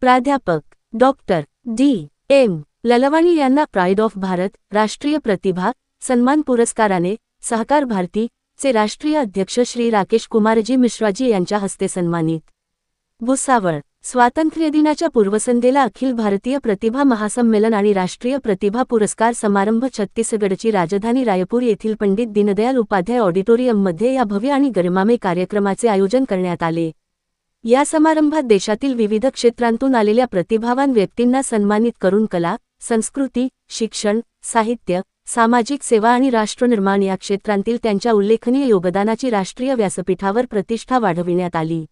प्राध्यापक doctor DM. Lalwani यांना pride of Bharat राष्ट्रीय प्रतिभा सन्मान पुरस्काराने सहकार भारती चे राष्ट्रीय अध्यक्ष श्री राकेश कुमारजी मिश्राजी यांच्या हस्ते सन्मानित. भुसावळ. स्वातंत्र्यदिनाच्या पूर्वसंध्येला अखिल भारतीय प्रतिभा महासंमेलन आणि राष्ट्रीय प्रतिभा पुरस्कार समारंभ छत्तीसगडची राजधानी रायपूर येथील पंडित दीनदयाल उपाध्याय ऑडिटोरियममध्ये या भव्य आणि गरिमामय कार्यक्रमाचे आयोजन करण्यात आले. या समारंभात देशातील विविध क्षेत्रांतून आलेल्या प्रतिभावान व्यक्तींना सन्मानित करून कला, संस्कृती, शिक्षण, साहित्य, सामाजिक सेवा आणि राष्ट्रनिर्माण या क्षेत्रांतील त्यांच्या उल्लेखनीय योगदानाची राष्ट्रीय व्यासपीठावर प्रतिष्ठा वाढविण्यात आली.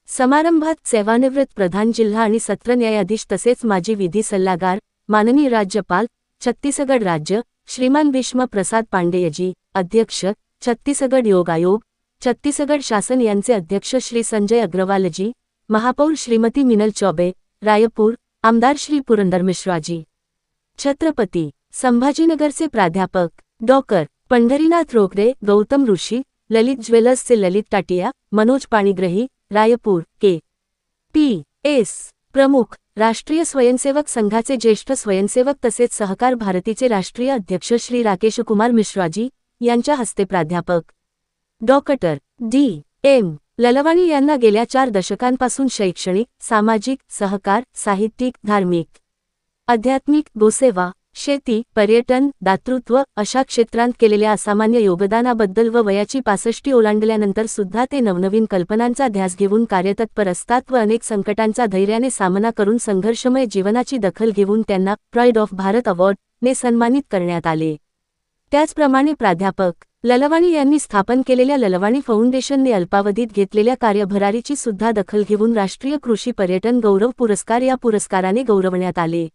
समारंभात सेवानिवृत्त प्रधान जिल्हा आणि सत्र न्यायाधीश तसेच माजी विधी सल्लागार माननीय राज्यपाल छत्तीसगड राज्य श्रीमान भीष्म प्रसाद पांडेयजी, अध्यक्ष छत्तीसगड योग आयोग, छत्तीसगड शासन यांचे अध्यक्ष श्री संजय अग्रवालजी, महापौर श्रीमती मिनल चौबे, रायपूर, आमदार श्री पुरंदर मिश्राजी, छत्रपती संभाजीनगरचे प्राध्यापक डॉक्टर पंढरीनाथ रोकडे, गौतम ऋषी, ललित ज्वेलर्सचे ललित टाटिया, मनोज पाणीग्रही, रायपूर, के. पी. एस. प्रमुख, राष्ट्रीय स्वयंसेवक संघाचे ज्येष्ठ स्वयंसेवक तसेच सहकार भारतीचे राष्ट्रीय अध्यक्ष श्री राकेश कुमार मिश्राजी यांच्या हस्ते प्राध्यापक डॉक्टर डी.एम. ललवाणी यांना गेल्या 4 दशकांपासून शैक्षणिक, सामाजिक, सहकार, साहित्यिक, धार्मिक, आध्यात्मिक, गोसेवा, शेती, पर्यटन, दातृत्व अशा क्षेत्रांत केलेल्या असामान्य योगदानाबद्दल व वयाची 65 ओलांडल्यानंतर सुद्धा ते नवनवीन कल्पनांचा ध्यास घेऊन कार्यतत्पर असतात व अनेक संकटांचा धैर्याने सामना करून संघर्षमय जीवनाची दखल घेऊन त्यांना प्राईड ऑफ भारत अवॉर्ड ने सन्मानित करण्यात आले. त्याचप्रमाणे प्राध्यापक ललवाणी यांनी स्थापन केलेल्या ललवाणी फाउंडेशनने अल्पावधीत घेतलेल्या कार्यभरारीची सुद्धा दखल घेऊन राष्ट्रीय कृषी पर्यटन गौरव पुरस्कार या पुरस्काराने गौरवण्यात आले.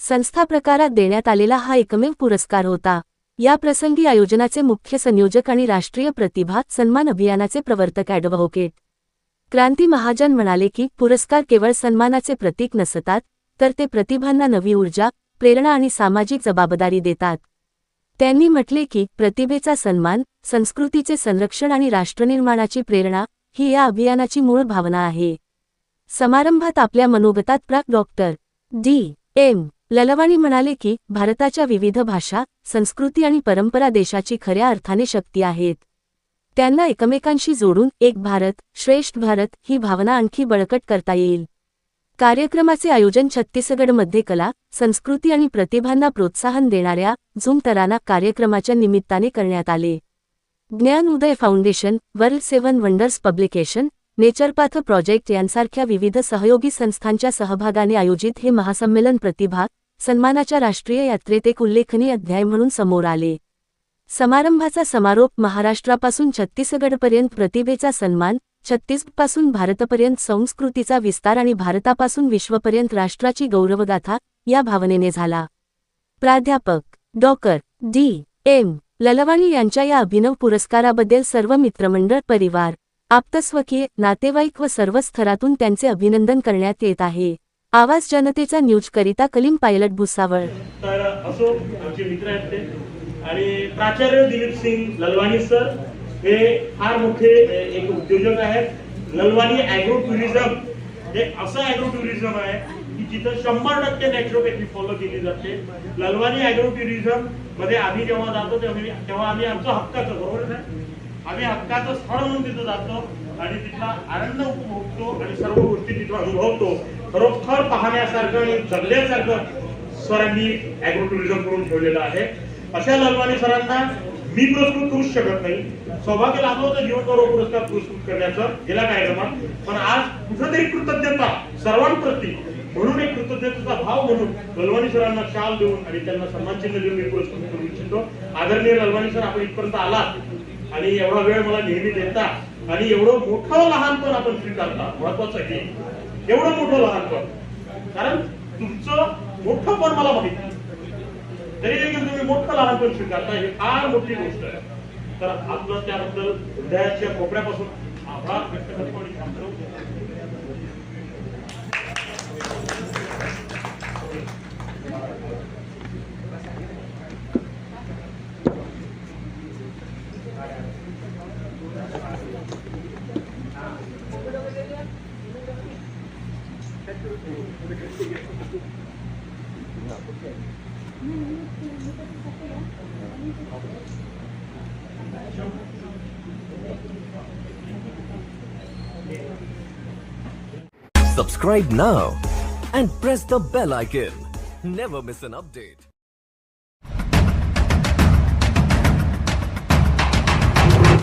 संस्था प्रकारात देण्यात आलेला हा एकमेव पुरस्कार होता. या प्रसंगी आयोजनाचे मुख्य संयोजक आणि राष्ट्रीय प्रतिभा सन्मान अभियानाचे प्रवर्तक ॲडव्होकेट क्रांती महाजन म्हणाले की पुरस्कार केवळ सन्मानाचे प्रतीक नसतात, तर ते प्रतिभांना नवी ऊर्जा, प्रेरणा आणि सामाजिक जबाबदारी देतात. त्यांनी म्हटले की प्रतिभेचा सन्मान, संस्कृतीचे संरक्षण आणि राष्ट्रनिर्माणाची प्रेरणा ही या अभियानाची मूळ भावना आहे. समारंभात आपल्या मनोगतात प्रा. Doctor DM. ललवाणी म्हणाले की भारताच्या विविध भाषा, संस्कृती आणि परंपरा देशाची खऱ्या अर्थाने शक्ती आहेत. त्यांना एकमेकांशी जोडून एक भारत, श्रेष्ठ भारत ही भावना आणखी बळकट करता येईल. कार्यक्रमाचे आयोजन छत्तीसगडमध्ये कला, संस्कृती आणि प्रतिभांना प्रोत्साहन देणाऱ्या झूम तराना कार्यक्रमाच्या निमित्ताने करण्यात आले. Gyan Uday Foundation, World 7 Wonders Publication, Naturepath Project यांसारख्या विविध सहयोगी संस्थांच्या सहभागाने आयोजित हे महासंमेलन प्रतिभा सन्मानाच्या राष्ट्रीय यात्रेत एक उल्लेखनीय अध्याय म्हणून समोर आले. समारंभाचा समारोप महाराष्ट्रापासून छत्तीसगडपर्यंत प्रतिभेचा सन्मान, छत्तीसगडपासून भारतपर्यंत संस्कृतीचा विस्तार आणि भारतापासून विश्वपर्यंत राष्ट्राची गौरवगाथा या भावनेने झाला. प्राध्यापक डॉक्टर डी.एम. ललवाणी यांच्या या अभिनव पुरस्काराबद्दल सर्व मित्रमंडळ, परिवार, आप्तस्वकीय, नातेवाईक व सर्व स्तरातून त्यांचे अभिनंदन करण्यात येत आहे. आवाज जनतेचा न्यूजकरिता कलीम पायलट, भुसावळ. तर असो आमचे मित्र आहेत ते आणि प्राचार्य दिलीप सिंग ललवाणी सर हे फार मोठे एक उद्योजक आहेत. ललवाणी ॲग्रो टुरिझम हे असं ॲग्रो टुरिझम आहे की जिथं 100% नॅचरोपॅथी फॉलो केली जाते. ललवाणी ॲग्रो टुरिझम मध्ये आम्ही जेव्हा जातो तेव्हा आम्ही आमचं हक्काचं, बरोबर आहे, आम्ही हक्काचं स्थळ म्हणून तिथं जातो आणि तिथला आनंद उपभोगतो आणि सर्व गोष्टी तिथं अनुभवतो. खरोखर पाहण्यासारखं आणि जगण्यासारखं सरांनी ॲग्रो टुरिझम करून ठेवलेलं आहे. अशा ललवाणी सरांना मी पुरस्कृत करूच शकत नाही. सौभाग्य लाभलं होतं जीवन गौरव पुरस्कार पुरस्कृत करण्याचं गेल्या कार्यक्रमात, पण आज कुठेतरी कृतज्ञता सर्वांप्रती म्हणून एक कृतज्ञतेचा भाव म्हणून ललवाणी सरांना शाल देऊन आणि त्यांना सन्मानचिन्ह देऊन मी पुरस्कृत करू इच्छितो. आदरणीय ललवाणी सर, आपण इथपर्यंत आलात आणि एवढा वेळ मला नेहमी देता आणि एवढं मोठं लहानपण आपण स्वीकारता. महत्वाचं आहे एवढं मोठं लहानपण, कारण तुमचं मोठं पण मला माहिती, तरी देखील तुम्ही मोठं लहानपण स्वीकारता ही फार मोठी गोष्ट आहे. तर आपलं त्याबद्दल हृदयाच्या कोपऱ्यापासून आभार व्यक्त करतो आणि थांबतो. Subscribe now and press the bell icon. Never miss an update.